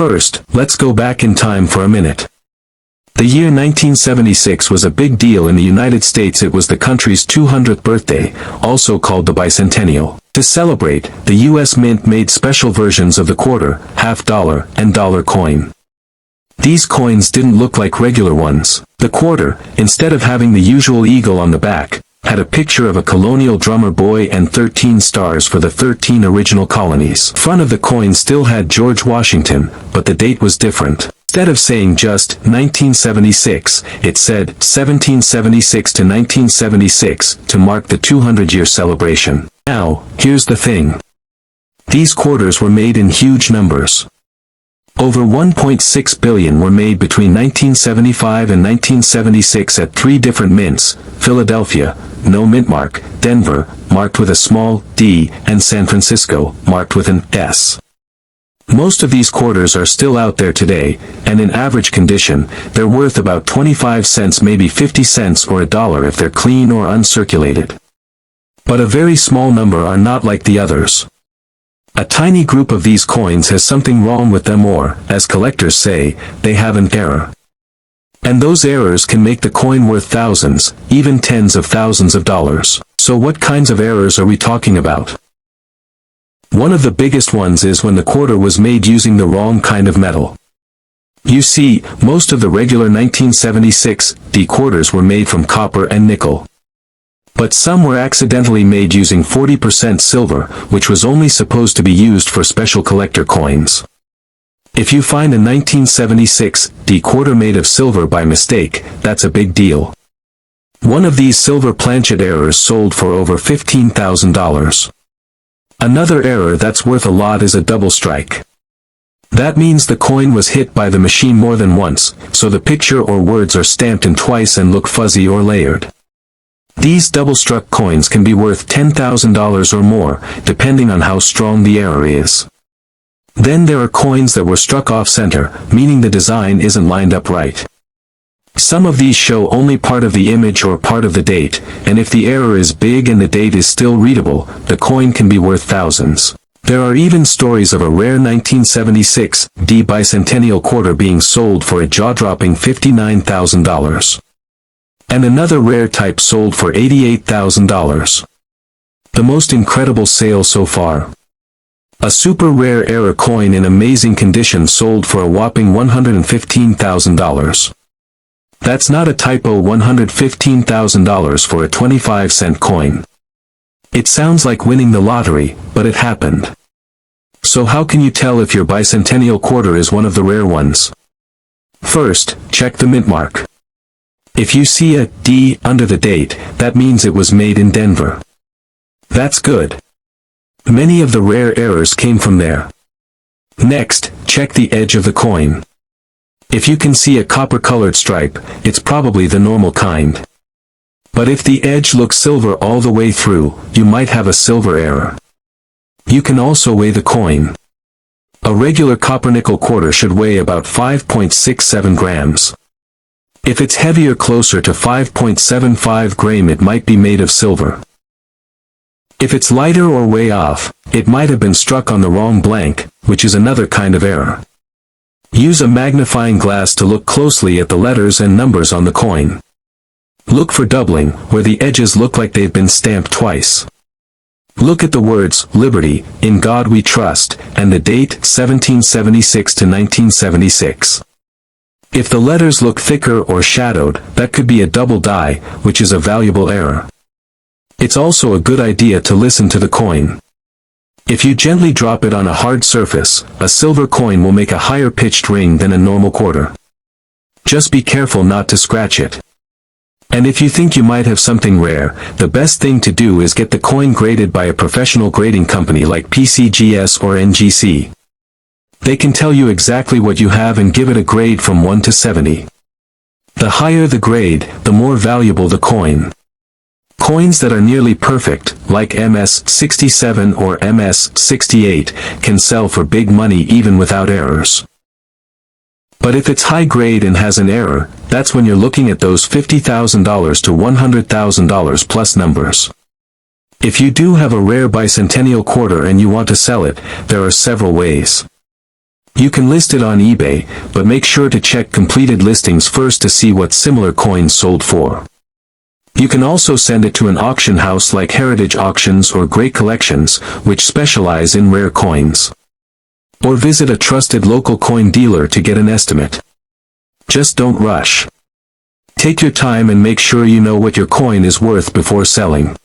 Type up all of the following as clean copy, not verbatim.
First, let's go back in time for a minute. The year 1976 was a big deal in the United States. It was the country's 200th birthday, also called the bicentennial. To celebrate, the U.S. Mint made special versions of the quarter, half dollar, and dollar coin. These coins didn't look like regular ones. The quarter, instead of having the usual eagle on the back, had a picture of a colonial drummer boy and 13 stars for the 13 original colonies. Front of the coin still had George Washington, but the date was different. Instead of saying just 1976, it said 1776 to 1976 to mark the 200-year celebration. Now, here's the thing. These quarters were made in huge numbers. Over 1.6 billion were made between 1975 and 1976 at 3 different mints: Philadelphia, no mint mark; Denver, marked with a small d; and San Francisco, marked with an S. Most of these quarters are still out there today, and in average condition, they're worth about 25 cents, maybe 50 cents or $1 if they're clean or uncirculated. But a very small number are not like the others. A tiny group of these coins has something wrong with them, or, as collectors say, they have an error. And those errors can make the coin worth thousands, even tens of thousands of dollars. So what kinds of errors are we talking about? One of the biggest ones is when the quarter was made using the wrong kind of metal. You see, most of the regular 1976 D quarters were made from copper and nickel. But some were accidentally made using 40% silver, which was only supposed to be used for special collector coins. If you find a 1976 D quarter made of silver by mistake, that's a big deal. One of these silver planchet errors sold for over $15,000. Another error that's worth a lot is a double strike. That means the coin was hit by the machine more than once, so the picture or words are stamped in twice and look fuzzy or layered. These double-struck coins can be worth $10,000 or more, depending on how strong the error is. Then there are coins that were struck off-center, meaning the design isn't lined up right. Some of these show only part of the image or part of the date, and if the error is big and the date is still readable, the coin can be worth thousands. There are even stories of a rare 1976 D bicentennial quarter being sold for a jaw-dropping $59,000. And another rare type sold for $88,000. The most incredible sale so far. A super rare error coin in amazing condition sold for a whopping $115,000. That's not a typo, $115,000 for a 25-cent coin. It sounds like winning the lottery, but it happened. So how can you tell if your bicentennial quarter is one of the rare ones? First, check the mint mark. If you see a D under the date, that means it was made in Denver. That's good. Many of the rare errors came from there. Next, check the edge of the coin. If you can see a copper-colored stripe, it's probably the normal kind. But if the edge looks silver all the way through, you might have a silver error. You can also weigh the coin. A regular copper-nickel quarter should weigh about 5.67 grams. If it's heavier, closer to 5.75 grams, it might be made of silver. If it's lighter or way off, it might have been struck on the wrong blank, which is another kind of error. Use a magnifying glass to look closely at the letters and numbers on the coin. Look for doubling, where the edges look like they've been stamped twice. Look at the words, Liberty, In God We Trust, and the date, 1776 to 1976. If the letters look thicker or shadowed, that could be a double die, which is a valuable error. It's also a good idea to listen to the coin. If you gently drop it on a hard surface, a silver coin will make a higher pitched ring than a normal quarter. Just be careful not to scratch it. And if you think you might have something rare, the best thing to do is get the coin graded by a professional grading company like PCGS or NGC. They can tell you exactly what you have and give it a grade from 1 to 70. The higher the grade, the more valuable the coin. Coins that are nearly perfect, like MS-67 or MS-68, can sell for big money even without errors. But if it's high grade and has an error, that's when you're looking at those $50,000 to $100,000 plus numbers. If you do have a rare bicentennial quarter and you want to sell it, there are several ways. You can list it on eBay, but make sure to check completed listings first to see what similar coins sold for. You can also send it to an auction house like Heritage Auctions or Great Collections, which specialize in rare coins. Or visit a trusted local coin dealer to get an estimate. Just don't rush. Take your time and make sure you know what your coin is worth before selling.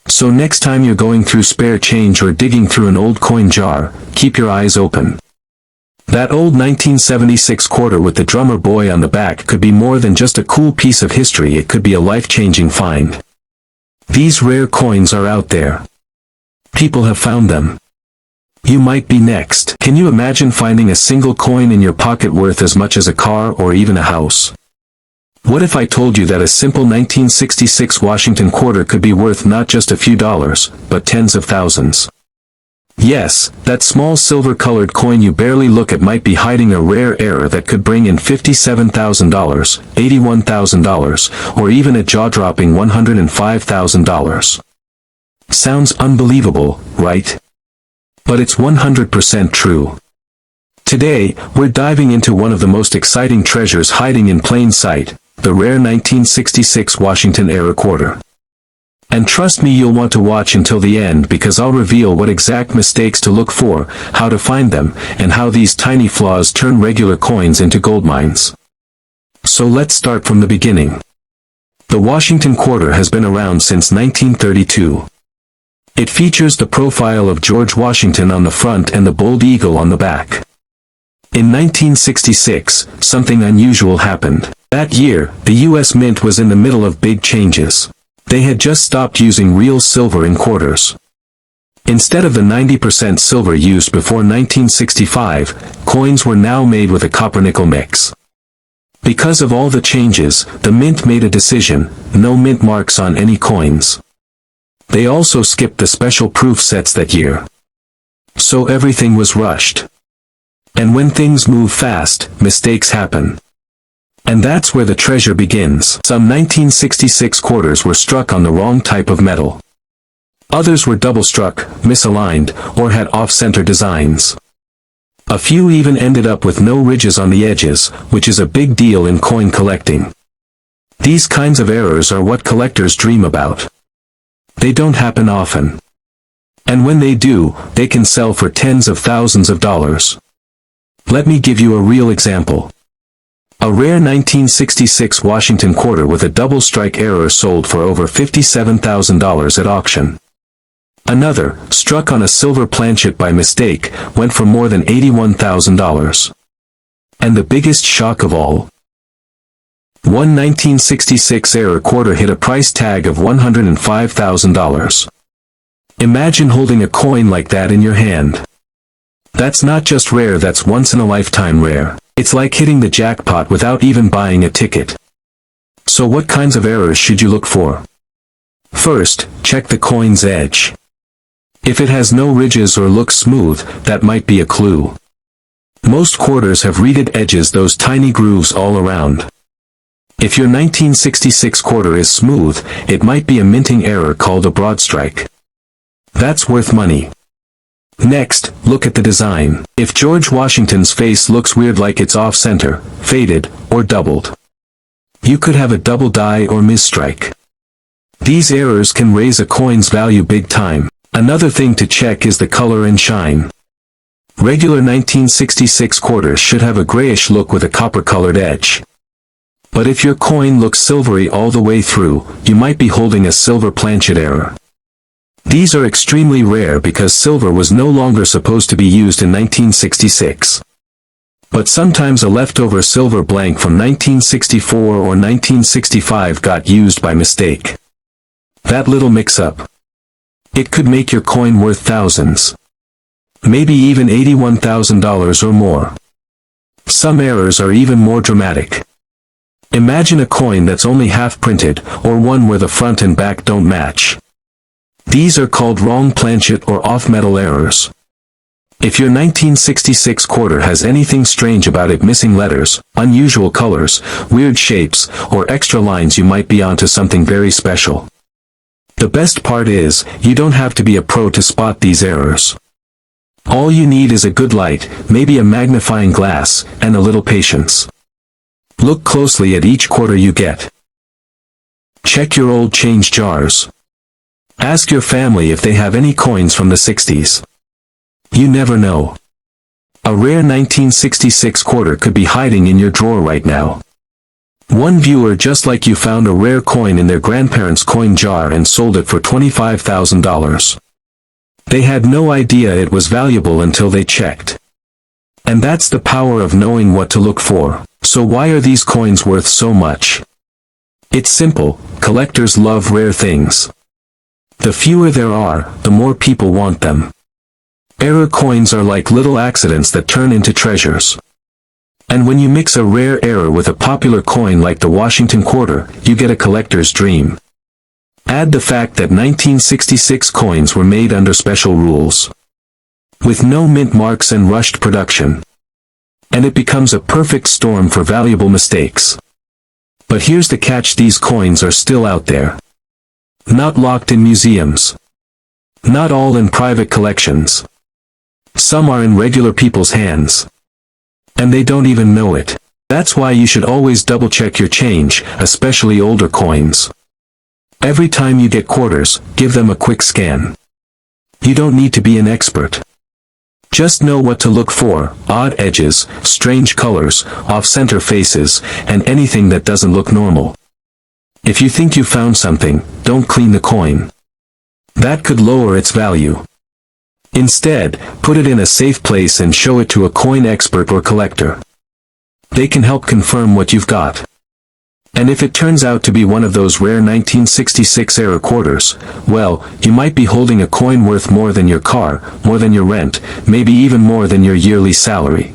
So next time you're going through spare change or digging through an old coin jar, keep your eyes open. That old 1976 quarter with the drummer boy on the back could be more than just a cool piece of history, it could be a life-changing find. These rare coins are out there. People have found them. You might be next. Can you imagine finding a single coin in your pocket worth as much as a car or even a house? What if I told you that a simple 1966 Washington quarter could be worth not just a few dollars, but tens of thousands? Yes, that small silver-colored coin you barely look at might be hiding a rare error that could bring in $57,000, $81,000, or even a jaw-dropping $105,000. Sounds unbelievable, right? But it's 100% true. Today, we're diving into one of the most exciting treasures hiding in plain sight, the rare 1966 Washington-era quarter. And trust me, you'll want to watch until the end because I'll reveal what exact mistakes to look for, how to find them, and how these tiny flaws turn regular coins into gold mines. So let's start from the beginning. The Washington quarter has been around since 1932. It features the profile of George Washington on the front and the bold eagle on the back. In 1966, something unusual happened. That year, the U.S. Mint was in the middle of big changes. They had just stopped using real silver in quarters. Instead of the 90% silver used before 1965, coins were now made with a copper-nickel mix. Because of all the changes, the Mint made a decision: no mint marks on any coins. They also skipped the special proof sets that year. So everything was rushed. And when things move fast, mistakes happen. And that's where the treasure begins. Some 1966 quarters were struck on the wrong type of metal. Others were double-struck, misaligned, or had off-center designs. A few even ended up with no ridges on the edges, which is a big deal in coin collecting. These kinds of errors are what collectors dream about. They don't happen often. And when they do, they can sell for tens of thousands of dollars. Let me give you a real example. A rare 1966 Washington quarter with a double strike error sold for over $57,000 at auction. Another, struck on a silver planchet by mistake, went for more than $81,000. And the biggest shock of all? One 1966 error quarter hit a price tag of $105,000. Imagine holding a coin like that in your hand. That's not just rare, that's once-in-a-lifetime rare. It's like hitting the jackpot without even buying a ticket. So what kinds of errors should you look for? First, check the coin's edge. If it has no ridges or looks smooth, that might be a clue. Most quarters have reeded edges, those tiny grooves all around. If your 1966 quarter is smooth, it might be a minting error called a broad strike. That's worth money. Next, look at the design. If George Washington's face looks weird, like it's off-center, faded, or doubled, you could have a double die or misstrike. These errors can raise a coin's value big time. Another thing to check is the color and shine. Regular 1966 quarters should have a grayish look with a copper-colored edge. But if your coin looks silvery all the way through, you might be holding a silver planchet error. These are extremely rare because silver was no longer supposed to be used in 1966. But sometimes a leftover silver blank from 1964 or 1965 got used by mistake. That little mix-up, it could make your coin worth thousands. Maybe even $81,000 or more. Some errors are even more dramatic. Imagine a coin that's only half printed, or one where the front and back don't match. These are called wrong planchet or off-metal errors. If your 1966 quarter has anything strange about it, missing letters, unusual colors, weird shapes, or extra lines, you might be onto something very special. The best part is, you don't have to be a pro to spot these errors. All you need is a good light, maybe a magnifying glass, and a little patience. Look closely at each quarter you get. Check your old change jars. Ask your family if they have any coins from the 60s. You never know. A rare 1966 quarter could be hiding in your drawer right now. One viewer just like you found a rare coin in their grandparents' coin jar and sold it for $25,000. They had no idea it was valuable until they checked. And that's the power of knowing what to look for. So why are these coins worth so much? It's simple, collectors love rare things. The fewer there are, the more people want them. Error coins are like little accidents that turn into treasures. And when you mix a rare error with a popular coin like the Washington quarter, you get a collector's dream. Add the fact that 1966 coins were made under special rules, with no mint marks and rushed production. And it becomes a perfect storm for valuable mistakes. But here's the catch: these coins are still out there. Not locked in museums. Not all in private collections. Some are in regular people's hands. And they don't even know it. That's why you should always double-check your change, especially older coins. Every time you get quarters, give them a quick scan. You don't need to be an expert. Just know what to look for: odd edges, strange colors, off-center faces, and anything that doesn't look normal. If you think you found something, don't clean the coin. That could lower its value. Instead, put it in a safe place and show it to a coin expert or collector. They can help confirm what you've got. And if it turns out to be one of those rare 1966 era quarters, well, you might be holding a coin worth more than your car, more than your rent, maybe even more than your yearly salary.